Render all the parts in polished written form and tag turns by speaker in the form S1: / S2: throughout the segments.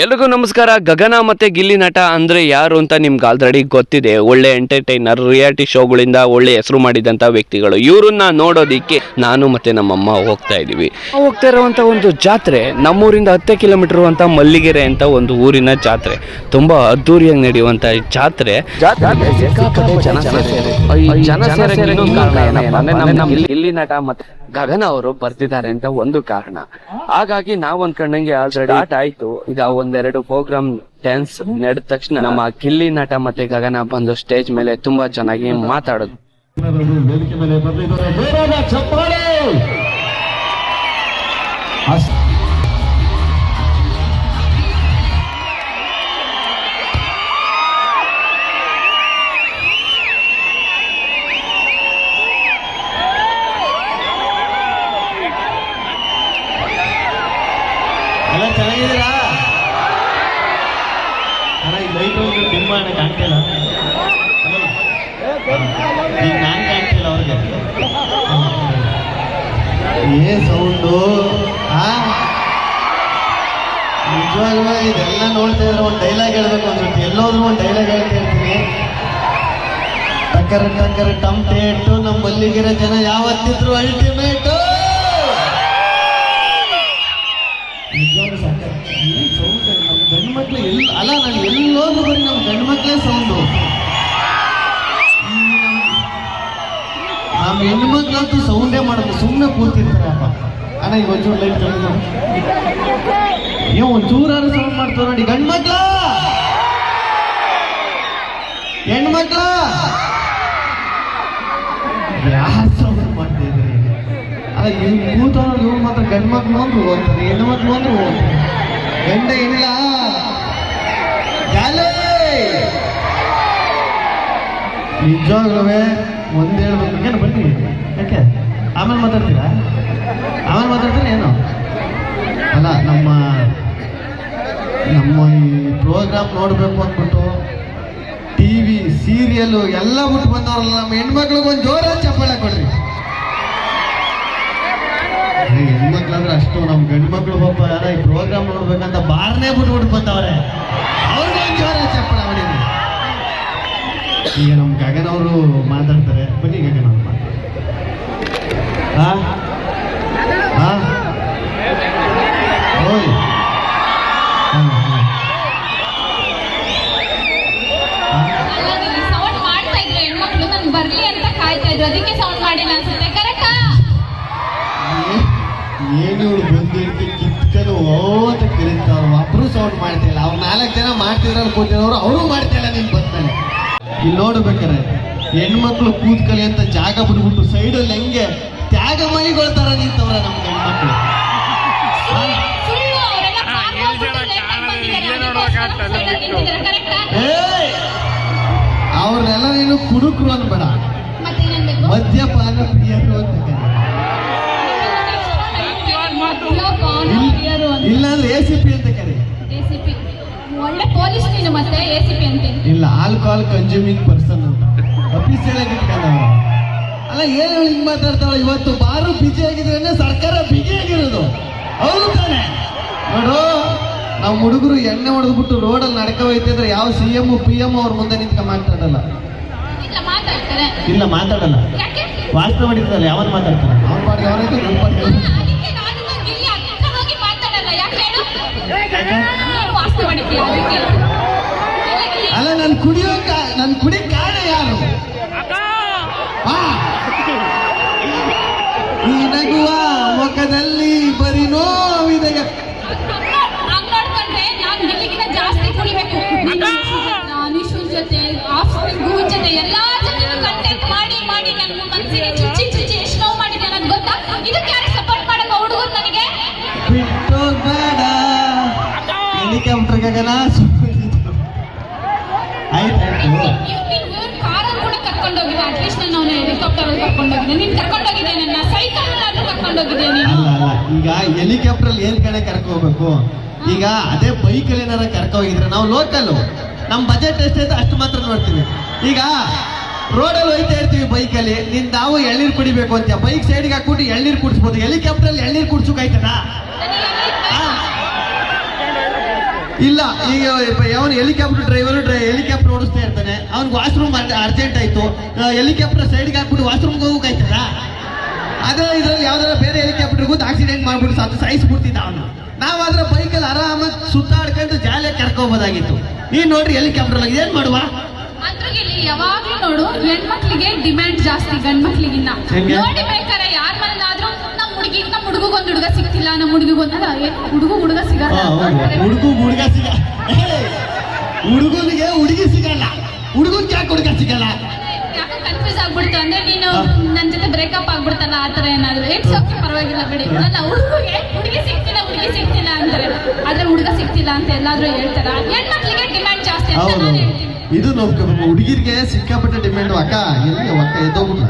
S1: ಎಲ್ರಿಗೂ ನಮಸ್ಕಾರ. ಗಗನ ಮತ್ತೆ ಗಿಲ್ಲಿ ನಟ ಅಂದ್ರೆ ಯಾರು ಅಂತ ನಿಮ್ಗೆ ಆಲ್ರೆಡಿ ಗೊತ್ತಿದೆ. ಒಳ್ಳೆ ಎಂಟರ್ಟೈನರ್, ರಿಯಾಲಿಟಿ ಶೋಗಳಿಂದ ಒಳ್ಳೆ ಹೆಸರು ಮಾಡಿದಂತ ವ್ಯಕ್ತಿಗಳು. ಇವ್ರನ್ನ ನೋಡೋದಿಕ್ಕೆ ನಾನು ಮತ್ತೆ ನಮ್ಮಮ್ಮ ಹೋಗ್ತಾ ಇದೀವಿ. ಹೋಗ್ತಾ ಇರುವಂತ ಒಂದು ಜಾತ್ರೆ ನಮ್ಮೂರಿಂದ 10 ಕಿಲೋಮೀಟರ್ ಅಂತ ಮಲ್ಲಿಗೆರೆ ಅಂತ ಒಂದು ಊರಿನ ಜಾತ್ರೆ. ತುಂಬಾ ಅದ್ದೂರಿಯಾಗಿ ನಡೆಯುವಂತ ಜಾತ್ರೆ. ಗಿಲ್ಲಿ ನಟ ಮತ್ತೆ ಗಗನ ಅವರು ಬರ್ತಿದ್ದಾರೆ ಅಂತ ಒಂದು ಕಾರಣ. ಹಾಗಾಗಿ ನಾವ್ ಅನ್ಕೊಂಡಂಗೆ ಆಲ್ರೆಡಿ ಸ್ಟಾರ್ಟ್ ಆಯ್ತು. ಈಗ ಒಂದೆರಡು ಪ್ರೋಗ್ರಾಮ್ ಡ್ಯಾನ್ಸ್ ನಡೆದ ತಕ್ಷಣ ನಮ್ಮ ಗಿಲ್ಲಿ ನಟ ಮತ್ತೆ ಗಗನ ಬಂದು ಸ್ಟೇಜ್ ಮೇಲೆ ತುಂಬಾ ಚೆನ್ನಾಗಿ ಮಾತಾಡೋದು.
S2: ವೇದಿಕೆ ಮೇಲೆ ಚಪ್ಪಾಳೆ. ಎಲ್ಲ ಚೆನ್ನಾಗಿದ್ದೀರಾ ಅಣ್ಣ? ಈ ಲೈಟ್ ಒಂದು ಡಿಮ್ ಅಣ್ಣ ಕಾಣ್ತಿಲ್ಲ. ಈಗ ನಾನು ಕಾಣ್ತಿಲ್ಲ ಅವ್ರಿಗೆ. ಸೌಂಡು ನಿಜವಾಗ್ಲೂ ಇದೆಲ್ಲ ನೋಡ್ತಾ ಇದ್ರೆ ಒಂದು ಡೈಲಾಗ್ ಹೇಳ್ಬೇಕು ಅನ್ಸುತ್ತೆ. ಎಲ್ಲೋದ್ರು ಒಂದು ಡೈಲಾಗ್ ಹೇಳ್ತಾ ಇರ್ತೀನಿ. ಟಕ್ಕರ್ ಟಕ್ಕರ್ ಟಮ್ಟೇಟು ನಮ್ಮ ಮಲ್ಲಿಗೆರೆ ಜನ ಯಾವತ್ತಿದ್ರು ಅಲ್ಟಿಮೇಟು. ನಿಜವಾಗ್ಲೂ ಸಾಕು ಈ ಸೌಂಡ್ ನಮ್ಮ ಗಂಡು ಮಕ್ಳು ಅಲ್ಲ, ನಾನು ಎಲ್ಲೋದ್ರು ಬರೀ ನಮ್ಮ ಗಂಡು ಮಕ್ಳೇ ಸೌಂಡು. ನಮ್ಮ ಹೆಣ್ಣು ಮಕ್ಳಂತೂ ಸೌಂಡೇ ಮಾಡೋದು, ಸುಮ್ಮನೆ ಕೂತಿರ್ತಾರೆ. ಅಪ್ಪ ಅಣ್ಣ ಈಗ ಒಂಚೂರು ಲೈಟ್ ಕಮ್ಮಿ, ನೀವು ಒಂಚೂರಾರು ಸೌಂಡ್ ಮಾಡ್ತಾರ ನೋಡಿ. ಗಂಡು ಮಕ್ಳ ಹೆಣ್ಣು ಮಕ್ಳ ಯಾರು ಸೌಂಡ್ ಮಾಡ್ತಿದ್ರಿ? ಅಲ್ಲ ಇವ್ರು ಕೂತವ್ರು ಇವ್ರು ಮಾತ್ರ ಗಂಡು ಮಕ್ಳು ಅಂದ್ರು ಹೋಗ್ತಾರೆ, ಹೆಣ್ಣು ಮಕ್ಳು ಅಂದ್ರು ಹೋಗ್ತಾರೆ. ಗಂಡ ಏನಿಲ್ಲ ನಿಜವಾಗ್ಲೂ ಒಂದು ಹೇಳ್ಬೇಕು. ಏನು ಬನ್ನಿ, ಯಾಕೆ ಆಮೇಲೆ ಮಾತಾಡ್ತೀರಾ? ಆಮೇಲೆ ಮಾತಾಡ್ತೀರಾ ಏನು? ಅಲ್ಲ ನಮ್ಮ ಈ ಪ್ರೋಗ್ರಾಮ್ ನೋಡಬೇಕು ಅಂದ್ಬಿಟ್ಟು ಟಿವಿ ಸೀರಿಯಲ್ ಎಲ್ಲ ಬಿಟ್ಟು ಬಂದವ್ರಲ್ಲ ನಮ್ಮ ಹೆಣ್ಮಕ್ಳಿಗೆ ಒಂದು ಜೋರಾದ ಚಪ್ಪಾಳೆ ಕೊಡ್ರಿ. ಹೆಣ್ಮಕ್ಳಂದ್ರೆ ಅಷ್ಟು, ನಮ್ಮ ಗಂಡು ಮಕ್ಳು ಪಾಪ ಯಾರ ಈ ಪ್ರೋಗ್ರಾಮ್ ನೋಡ್ಬೇಕಂತ ಬಾರ್ನೇ ಬಿಟ್ಬಿಟ್ಟು ಬಂದವ್ರೆ, ಅವ್ರಿಗೆ ಒಂದು ಜೋರಾದ ಚಪ್ಪಾಳೆ ಹೊಡೀರಿ. ಈಗ ನಮ್ಮ ಗಗನ್ ಅವರು ಮಾತಾಡ್ತಾರೆ. ಬನ್ನಿ ಗಗನ್ ಅವ್ರು ಓಯ್
S3: ಸೌಂಡ್ ಮಾಡ್ತಾ ಇದ್ರು ಹೆಣ್ಮಕ್ಳು, ನನ್ ಬರ್ಲಿ ಅಂತ ಕಾಯ್ತಾ ಇದ್ರು, ಅದಕ್ಕೆ ಸೌಂಡ್ ಮಾಡಿಲ್ಲ ಅನ್ಸುತ್ತೆ. ಕರೆಕ್ಟಾ?
S2: ಏನು ಬಂದಿರ್ತಿ ಕಿತ್ಕಲು ಓತ ಕರೀತಾರ, ಒಬ್ರು ಸೌಂಡ್ ಮಾಡ್ತಿಲ್ಲ. ಅವ್ರು 4 ಜನ ಮಾಡ್ತಿದ್ರಲ್ಲಿ ಕೂತಿರೋರು ಅವರು ಮಾಡ್ತಿಲ್ಲ. ನಿನ್ ಬಂದ್ಮೇಲೆ ಇಲ್ಲಿ ನೋಡ್ಬೇಕಾರೆ ಹೆಣ್ಮಕ್ಳು ಕೂತ್ಕಲಿ ಅಂತ ಜಾಗ ಬಿಟ್ಬಿಟ್ಟು ಸೈಡಲ್ಲಿ ಹೆಂಗೆ ತ್ಯಾಗ ಮೈಗೊಳ್ತಾರ ನಿಂತವ್ರ ನಮ್ಮ ಹೆಣ್ಮಕ್ಳು. ಅವ್ರನ್ನೆಲ್ಲ ನೀನು ಕುಡುಕ್ರು ಅನ್ಬೇಡ, ಮದ್ಯಪಾನ ಪ್ರಿಯರು ಅಂತ ಇಲ್ಲಾಂದ್ರೆ ACP ಅಂತ ಕರಿ.
S3: ಒಳ್ಳೆ ಪೊಲೀಸ್ ನೀನು, ಮತ್ತೆ ACP ಅಂತ
S2: ಇಲ್ಲ, ಆಲ್ಕೋಹಾಲ್ ಕನ್ಸ್ಯೂಮಿಂಗ್ ಪರ್ಸನ್ ಅಂತ ಅಫೀಸಿಯಲ್ ಆಗಿ ಇಟ್ಕೊಂಡವ್ರು. ಅಲ್ಲ ಏನು ಹಿಂಗ್ ಮಾತಾಡ್ತಾವ? ಇವತ್ತು ಬಾರು ಬಿಜಿ ಆಗಿದ್ರೆ ಸರ್ಕಾರ ಬಿಗಿ ಆಗಿರೋದು ಹೌದು ತಾನೆ? ನೋಡು, ನಾವು ಹುಡುಗರು ಎಣ್ಣೆ ಹೊಡೆದ್ಬಿಟ್ಟು ರೋಡಲ್ಲಿ ನಡ್ಕ ಹೋಯ್ತಿದ್ರೆ ಯಾವ CM PM ಅವ್ರ ಮುಂದೆ ನಿಂತ್ಕ ಮಾತಾಡಲ್ಲ. ಇಲ್ಲ ಮಾತಾಡಲ್ಲ, ವಾಸ್ತ ಮಾಡಿರ್ತಾರೆ. ಯಾವನ್ ಮಾತಾಡ್ತಾರೆ? ಅವ್ನ ಪಾಡಿಗೆ ಅವನೈತೆ, ನನ್ನ ಪಾಡಿಗೆ ಅಲ್ಲ. ನಾನು ಕುಡಿ ಕಾರಣ ಯಾರು? ಈ ನಗುವ ಮುಖದಲ್ಲಿ ಬರೀ ನೋವಿದೆ.
S3: ಜಾಸ್ತಿ ಕುಡಿಬೇಕು. ಅನಿಶುನ್ ಜೊತೆ, ಗುರು ಜೊತೆ ಎಲ್ಲಾ ಜೊತೆ ಕಂಟೆಂಟ್ ಮಾಡಿ ಮಾಡಿ ನನ್ನ ಮನಸ್ಸಿಗೆ ಚುಚ್ಚಿ ಎಷ್ಟು ನೋವು ಮಾಡಿದೆ ನನಗೆ ಗೊತ್ತಾ? ಇದಕ್ಕೆ ಯಾರು ಸಪೋರ್ಟ್ ಮಾಡಕ ಹುಡುಗರು ನನಗೆ?
S2: ಬಿಟ್ಟು ಬೇಡ ಹೆಲಿಕಾಪ್ಟರ್ ಗಗನ ಆಯ್ತಾಯ್ತು.
S3: ಕಾರಲ್ಲಿ ಕೂಡ ಕರ್ಕೊಂಡೋಗಿದೆ, ಅಟ್ಲೀಸ್ಟ್ ನಾನು ಅವನ ಹೆಲಿಕಾಪ್ಟರ್ ಅಲ್ಲಿ ಕರ್ಕೊಂಡೋಗಿದೆ. ನೀನ್ ಕರ್ಕೊಂಡೋಗಿದೆ, ನನ್ನ ಸೈಕಲ್ ಆದ್ರೂ ಕರ್ಕೊಂಡೋಗಿದೆ ನೀನು.
S2: ಅಲ್ಲ ಈಗ ಹೆಲಿಕಾಪ್ಟರ್ ಅಲ್ಲಿ ಏನ್ ಕಡೆ ಕರ್ಕೋಬೇಕು? ಈಗ ಅದೇ ಬೈಕಲ್ಲಿ ಏನಾರ ಕರ್ಕೋಗಿದ್ರೆ ನಾವು ಲೋಕಲ್, ನಮ್ಮ ಬಜೆಟ್ ಎಷ್ಟೈತೆ ಅಷ್ಟು ಮಾತ್ರ ನೋಡ್ತೀವಿ. ಈಗ ರೋಡಲ್ಲಿ ಹೋಯ್ತಾ ಇರ್ತೀವಿ ಬೈಕಲ್ಲಿ, ನಾವು ಎಳ್ನೀರು ಕುಡಿಬೇಕು ಅಂತ ಬೈಕ್ ಸೈಡ್ಗೆ ಹಾಕ್ಬಿಟ್ಟು ಎಳ್ನೀರು ಕುಡಿಸ್ಬೋದು. ಹೆಲಿಕಾಪ್ಟರ್ ಅಲ್ಲಿ ಎಳ್ನೀರು ಕುಡ್ಸೋಕಾಯ್ತದ? ಇಲ್ಲ ಈಗ ಅವನು ಹೆಲಿಕಾಪ್ಟರ್ ಡ್ರೈವರ್ ಹೆಲಿಕಾಪ್ಟರ್ ಓಡಿಸ್ತಾ ಇರ್ತಾನೆ, ಅವ್ನಿಗೆ ವಾಶ್ರೂಮ್ ಅರ್ಜೆಂಟ್ ಆಯ್ತು, ಹೆಲಿಕಾಪ್ಟರ್ ಸೈಡ್ಗೆ ಹಾಕ್ಬಿಟ್ಟು ವಾಶ್ರೂಮ್ಗೆ ಹೋಗಕ್ಕಾಯ್ತದ? ಅದೇ ಇದ್ರಲ್ಲಿ ಯಾವ್ದಾರ ಬೇರೆ ಹೆಲಿಕಾಪ್ಟರ್ಗೂ ಆಕ್ಸಿಡೆಂಟ್ ಮಾಡ್ಬಿಟ್ಟು ಸಾಯಿಸ್ಬಿಡ್ತಿದ್ದ ಅವನು. ನಾವಾದ್ರೆ ಬೈಕಲ್ಲಿ ಆರಾಮಾಗಿ ಸುತ್ತಾಡ್ಕೊಂಡು ಜಾಲಿಯಾಗಿ ಕರ್ಕೋಬೋದಾಗಿತ್ತು. ನೀನ್ ನೋಡ್ರಿ ಹೆಲಿಕಾಪ್ಟರ್ ಏನ್ ಮಾಡುವ?
S3: ಅದ್ರಾಗ ಇಲ್ಲಿ ಯಾವಾಗ್ಲೂ ನೋಡು ಹೆಣ್ಮಕ್ಳಿಗೆ ಡಿಮ್ಯಾಂಡ್ ಜಾಸ್ತಿ ಗಂಡ್ ಮಕ್ಳಿಗಿನ್ನ.
S2: ಹೆಂಗೆ?
S3: ನೋಡಿ ಬೇಕಾರೆ ಯಾರ ಮನೇಲಾದ್ರೂ ನಮ್ಮ ಹುಡುಗಿಗೊಂದು ಹುಡುಗ ಸಿಕ್ತಿಲ್ಲ, ನಮ್ಮ ಹುಡುಗ ಸಿಗಲ್ಲ.
S2: ಹುಡುಗನಿಗೆ ಹುಡುಗಿ ಸಿಗಲ್ಲ, ಹುಡುಗನ್ ಯಾಕೆ ಹುಡುಗ ಸಿಗಲ್ಲ?
S3: ಯಾಕೆ ಕನ್ಫ್ಯೂಸ್ ಆಗ್ಬಿಡ್ತು ಅಂದ್ರೆ ನೀನು ನನ್ನ ಜೊತೆ ಬ್ರೇಕಪ್ ಆಗ್ಬಿಡ್ತಲ್ಲ ಆತರ ಏನಾದ್ರು ಇಟ್ಸ್ ಓಕೆ, ಪರವಾಗಿಲ್ಲ ಬಿಡಿ. ಅಲ್ಲ ಹುಡುಗಿ ಸಿಗ್ತಿಲ್ಲ ಅಂತಾರೆ, ಆದ್ರೆ ಹುಡುಗ ಸಿಗ್ತಿಲ್ಲ ಅಂತ ಎಲ್ಲಾದ್ರೂ ಹೇಳ್ತಾರ. ಹೆಣ್ಮಕ್ಳಿಗೆ ಡಿಮ್ಯಾಂಡ್ ಜಾಸ್ತಿ ಅಂತ
S2: ಹೌದು,
S3: ನಾನು ಹೇಳ್ತೀನಿ.
S2: ಇದು ನೋಡ್ಕೋಬೇಕು. ಹುಡುಗಿರ್ಗೆ ಸಿಕ್ಕಾಪಟ್ಟೆ ಡಿಮ್ಯಾಂಡ್. ಅಕ್ಕ ಎಲ್ಲಿ ಅಕ್ಕ ಎದ್ದೋಗ್ಬಿಟ್ಟ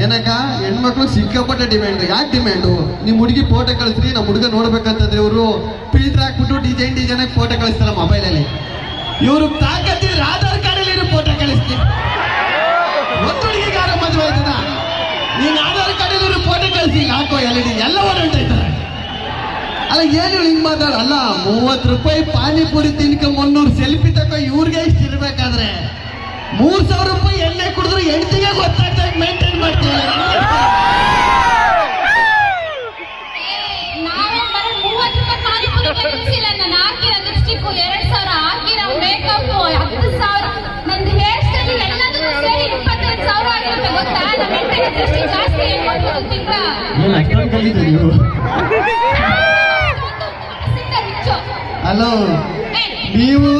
S2: ಏನಕ್ಕ? ಹೆಣ್ಮಕ್ಳು ಸಿಕ್ಕಾಪಟ್ಟೆ ಡಿಮ್ಯಾಂಡ್. ಯಾಕೆ ಡಿಮ್ಯಾಂಡು? ನಿಮ್ ಹುಡುಗಿ ಫೋಟೋ ಕಳಿಸ್ರಿ, ನಮ್ಮ ಹುಡುಗ ನೋಡ್ಬೇಕಂತಂದ್ರೆ ಇವರು ಫಿಲ್ಟರ್ ಹಾಕ್ಬಿಟ್ಟು ಡಿಸೈನ್ ಆಗಿ ಫೋಟೋ ಕಳಿಸ್ತಾರ ಮೊಬೈಲಲ್ಲಿ. ಇವರು ತಾಕತ್ತಿದ್ರೆ ಆಧಾರ್ ಕಾರ್ಡಲ್ಲಿ ಇರೋ ಫೋಟೋ ಕಳಿಸ್ತೀವಿ. ಒಂದು ಹುಡುಗಿಗೆ ಯಾರೋ ಮದುವೆ ಆಯ್ತದ, ನೀನ್ ಆಧಾರ್ ಕಾರ್ಡಲ್ಲಿ ಇರೋ ಫೋಟೋ ಕಳಿಸಿ, ಹಾಕೋ LED ಎಲ್ಲ ಹೊರಟಾಯ್ತಾರೆ. ಅಲ್ಲ ಏನು ಹಿಂಗ್ ಮಾತಾಡಲ್ಲ? 30 ರೂಪಾಯಿ ಪಾನಿಪುರಿ ತಿನ್ಕ 300 ಸೆಲ್ಫಿ ತಕೋ, ಇವ್ರಿಗೆ ಇಷ್ಟ ಇರ್ಬೇಕಾದ್ರೆ 3000 ರೂಪಾಯಿ ಎಣ್ಣೆ ಕುಡಿದ್ರು ಹೆಂಡತಿಗೆ ಗೊತ್ತಾಗ್ತಾ ಮೇಂಟೈನ್ ಮಾಡ್ತೀವಿ.
S3: ನಾವೇ ಬರೀ 30 ರೂಪಾಯಿ ಪಾನಿಪುರಿಗೆ ನಿಲ್ಸಿಲ್ಲ. ನಾನು ಹಾಕಿರೋ ಲಿಪ್ಸ್ಟಿಕ್ 2000 ಹಾಕಿರೋ ಮೇಕಪ್ 10,000, ನಂದು ಹೇರ್ ಸ್ಟೈಲ್ ಎಲ್ಲದಕ್ಕೂ ಸೇರಿ 25,000 ಆಗಿರುತ್ತೆ ಗೊತ್ತಾ? ನಮ್ಮ ಹೆಂಡತಿಗೆ ದೃಷ್ಟಿ ಜಾಸ್ತಿ ಹೇಳ್ಕೊಟ್ಟು ತಿಂಗಳ
S2: ಏನು ಅಷ್ಟೊಂದು ಕಲಿತೀರಿ ನೀವು? ಹಲೋ, ನೀವು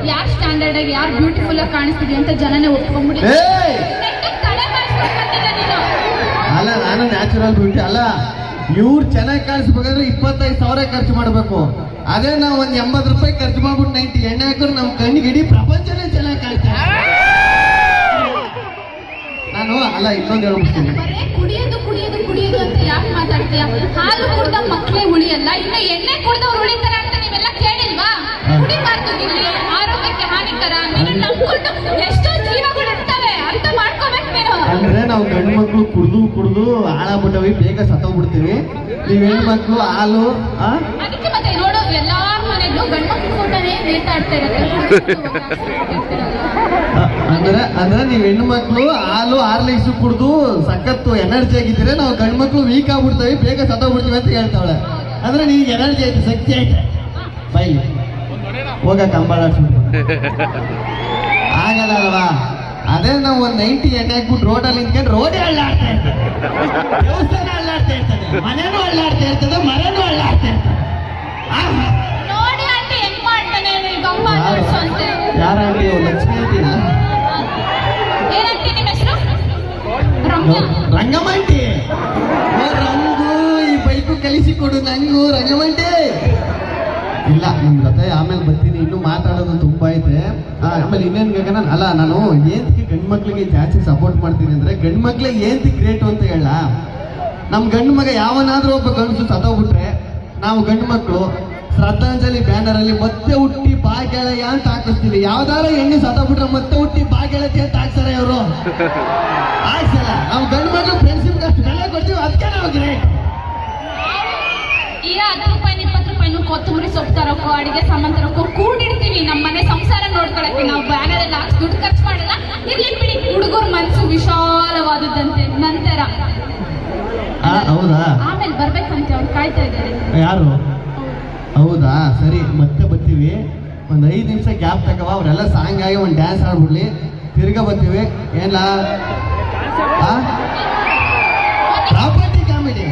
S3: ಯಾರು ಸ್ಟ್ಯಾಂಡರ್ಡ್ ಆಗಿ ಯಾರು ಬ್ಯೂಟಿಫುಲ್ ಆಗಿ ಕಾಣಿಸ್ತಿದೆ ಅಂತ ಜನನೇ ಒಪ್ಕೊಂಡ್ಬಿಡಿ.
S2: ಅಲ್ಲ, ನಾನು ನ್ಯಾಚುರಲ್ ಬ್ಯೂಟಿ ಅಲ್ಲ. ಇವ್ರು ಚೆನ್ನಾಗಿ ಕಾಣಿಸ್ಬೇಕಾದ್ರೆ 25,000 ಖರ್ಚು ಮಾಡ್ಬೇಕು. ಅದೇ ನಾವು ಒಂದ್ 80 ರೂಪಾಯಿ ಖರ್ಚು ಮಾಡ್ಬಿಟ್ಟು 90 ಎಣ್ಣೆ ಹಾಕಿದ್ರೆ ನಮ್ ಕಣ್ಣಿಗೆ ಇಡೀ ಪ್ರಪಂಚನೇ ಚೆನ್ನಾಗಿ ಕಾಣ್ತಾರೆ. ನಾನು ಅಲ್ಲ ಇನ್ನೊಂದು ಹೇಳ್ಬಿಡ್ತೀನಿ,
S3: ಕುಡಿಯೋದು ಅಂತ ಯಾಕೆ ಮಾತಾಡ್ತೀಯ? ಹಾಲು ಕುಡ್ದ ಮಕ್ಕಳೇ ಉಳಿಯಲ್ಲ, ಇನ್ನು ಎಣ್ಣೆ ಕುಡ್ದವ್ರು ಉಳಿತಾರ ಅಂತ ನೀವೆಲ್ಲ ಕೇಳಿಲ್ವಾ? ಕುಡಿಬಾರ್ದು, ಇಲ್ಲಿ ಆರೋಗ್ಯಕ್ಕೆ ಹಾನಿಕರ. ನೀನು ನಂಬ್ಕೊಂಡು ಎಷ್ಟೋ ಜೀವಗಳು ಇರ್ತವೆ, ಅರ್ಥ ಮಾಡ್ಕೋಬೇಕು ನೀನು.
S2: ಅಂದ್ರೆ ನಾವು ಗಂಡು ಮಕ್ಳು ಕುಡ್ದು ಹಾಳಾಗ್ಬಿಟ್ಟವಿ, ಬೇಗ ಸತ್ತೋಗ್ಬಿಡ್ತೀವಿ. ನೀವ್ ಹೆಣ್ಮಕ್ಳು ಹಾಲು
S3: ಅದಕ್ಕೆ ಮತ್ತೆ ನೋಡು ಎಲ್ಲಾ ಮನೆಗೂ ಗಂಡು ಮಕ್ಳು ಕೂಡನೇ ನೇತಾಡ್ತಾ ಇರುತ್ತೆ.
S2: ಅಂದ್ರೆ ನೀವ್ ಹೆಣ್ಣು ಮಕ್ಳು ಹಾಲು ಹಾರ್ಲಿಕ್ಸ್ ಕುಡ್ದು ಸಖತ್ತು ಎನರ್ಜಿ ಆಗಿದ್ರೆ, ನಾವು ಗಂಡು ಮಕ್ಳು ವೀಕ್ ಆಗ್ಬಿಡ್ತೇವೆ, ಬೇಗ ಸತ್ತೋಗ್ಬಿಡ್ತೀವಿ ಅಂತ ಹೇಳ್ತಾವಳೆ. ಅಂದ್ರೆ ನಿನ್ಗೆ ಎನರ್ಜಿ ಐತೆ, ಶಕ್ತಿ ಐತೆ, ಬೈಲಿ ಹೋಗ ಕಂಬಳ ಆಗಲ್ಲ ಅಲ್ವಾ? ಅದೇ ನಾವು ಒಂದು 90 ಎಣ್ಣೆ ಹಾಕ್ಬಿಟ್ಟು ರೋಡಲ್ಲಿ ನಿಂತ್ಕೊಂಡು ರೋಡೇ ಅಳ್ಳಾಡ್ತಾ ಇರ್ತದೆ, ದೇವಸ್ಥಾನ ಅಳ್ಳಾಡ್ತಾ ಇರ್ತದೆ, ಮನೆನೂ ಅಳ್ಳಾಡ್ತಾ ಇರ್ತದೆ, ಮರನೂ ಅಳ್ಳಾಡ್ತಾ ಇರ್ತದೆ.
S3: ನೋಡಿ ಆಂಟಿ ಹೆಂಗ್ ಮಾಡ್ತಾನೆ ಗಂಬ ಅಂತೆ.
S2: ಯಾರ ಆಂಟಿ? ಲಕ್ಷ್ಮಿ ಆಂಟಿನ?
S3: ಏನಂಟಿ ನಿಮ್ಮ ಹೆಸರು?
S2: ರಂಗಮಂಟಿ. ರಂಗು ಈ ಬೈಕು ಕಲಿಸಿಕೊಡು ನಂಗು, ರಂಗಮಂಟಿ. ಇಲ್ಲ, ನಿಮ್ ಜೊತೆ ಆಮೇಲೆ ಬರ್ತೀನಿ, ಇನ್ನೂ ಮಾತಾಡೋದು ತುಂಬಾ ಐತೆ. ಆಮೇಲೆ ಇನ್ನೇನ್ ಗಗನ ಅಲ್ಲ, ನಾನು ಏಂತಕ್ಕೆ ಗಂಡು ಮಕ್ಳಿಗೆ ಜಾಸ್ತಿ ಸಪೋರ್ಟ್ ಮಾಡ್ತೀನಿ ಅಂದ್ರೆ, ಗಂಡು ಮಕ್ಳಿಗೆ ಏಂತಿ ಗ್ರೇಟು ಅಂತ ಹೇಳ. ನಮ್ ಗಂಡು ಮಗ ಯಾವನಾದ್ರೂ ಒಬ್ಬ ಗಂಡಸು ಸತ್ತೋಗ್ಬಿಟ್ರೆ, ನಾವು ಗಂಡು ಮಕ್ಕಳು ಶ್ರದ್ಧಾಂಜಲಿ ಬ್ಯಾನರ್ ಅಲ್ಲಿ ಮತ್ತೆ ಹುಟ್ಟಿ ಬಾಗೆಳೆಯ ಅಂತ ಹಾಕಿಸ್ತೀವಿ. ಯಾವ್ದಾರ ಹೆಣ್ಣು ಸತ್ತೋಗ್ಬಿಟ್ರೆ ಮತ್ತೆ ಹುಟ್ಟಿ ಬಾಗೆಳತಿ ಅಂತ ಹಾಕ್ತಾರೆ ಇವರು. ಹಾಕ್ಸಲ್ಲ. ನಾವು ಗಂಡು ಮಕ್ಳು ಫ್ರೆಂಡ್ಶಿಪ್ ಅಷ್ಟು ಬೆಲೆ ಕೊಡ್ತೀವಿ, ಅದಕ್ಕೆ ನಾವು ಗ್ರೇಟ್.
S3: ಈಗ 10 ರೂಪಾಯಿ 20 ರೂಪಾಯಿನೂ ಕೊತ್ತಂಬರಿ ಸೊಪ್ಪು ತರಕ್ಕೋ ಅಡಿಗೆ ಸಾಮಾನು ತರಕ್ಕೋ ಕೂಡಿಡ್ತೀವಿ. ನಮ್ಮ ಮನೆ ಸಂಸಾರ ನೋಡ್ಕೊಳಕ್ಕೆ ನಾವು ಬ್ಯಾನರಲ್ಲಿ ಹಾಕಿ ದುಡ್ಡು ಖರ್ಚು ಮಾಡಲ್ಲ. ಇರ್ಲಿ ಬಿಡಿ, ಹುಡುಗರ ಮನಸ್ಸು ವಿಶಾಲವಾದದ್ದಂತೆ ನಂತರ.
S2: ಹೌದಾ?
S3: ಆಮೇಲೆ ಬರ್ಬೇಕಂತೆ, ಅವ್ರು ಕಾಯ್ತಾ ಇದ್ದಾರೆ.
S2: ಯಾರು? ಹೌದಾ, ಸರಿ, ಮತ್ತೆ ಬರ್ತೀವಿ. ಒಂದು 5 ನಿಮಿಷ ಗ್ಯಾಪ್ ತಗವ, ಅವರೆಲ್ಲ ಸಾಂಗ್ ಆಗಿ ಒಂದು ಡ್ಯಾನ್ಸ್ ಆಡ್ಬಿಡ್ಲಿ, ತಿರ್ಗಾ ಬರ್ತೀವಿ. ಏನ ಪ್ರಾಪರ್ಟಿ ಕಾಮಿಡಿ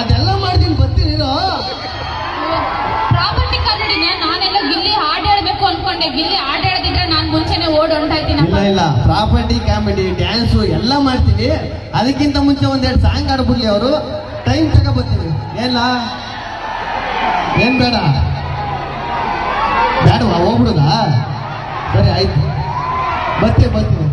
S2: ಅದೆಲ್ಲ ಮಾಡ್ತೀನಿ, ಬರ್ತೀನಿ.
S3: ಪ್ರಾಪರ್ಟಿ ಕಾಮಿಡಿನ ನಾನೆಲ್ಲ ಗಿಲ್ಲಿ ಹಾಡು ಹೇಳ್ಬೇಕು ಅನ್ಕೊಂಡೆ. ಗಿಲ್ಲಿ ಹಾಡು ಹೇಳದಿದ್ರೆ ನಾನು ಮುಂಚೆನೆ ಓಡ್ ಹೊಂಟಾಯ್ತೀನಿ.
S2: ಇಲ್ಲ, ಪ್ರಾಪರ್ಟಿ ಕಾಮಿಡಿ ಡ್ಯಾನ್ಸು ಎಲ್ಲ ಮಾಡ್ತೀವಿ. ಅದಕ್ಕಿಂತ ಮುಂಚೆ 1-2 ಸಾಂಗ್ ಆಡ್ಬಿಡ್ಲಿ ಅವರು, ಟೈಮ್ ತಗೋ ಬರ್ತೀವಿ. ಏನ್ ಬೇಡ ಬೇಡವಾ? ಹೋಗ್ಬಿಡುದಾ? ಸರಿ ಆಯ್ತು, ಬರ್ತೀವಿ.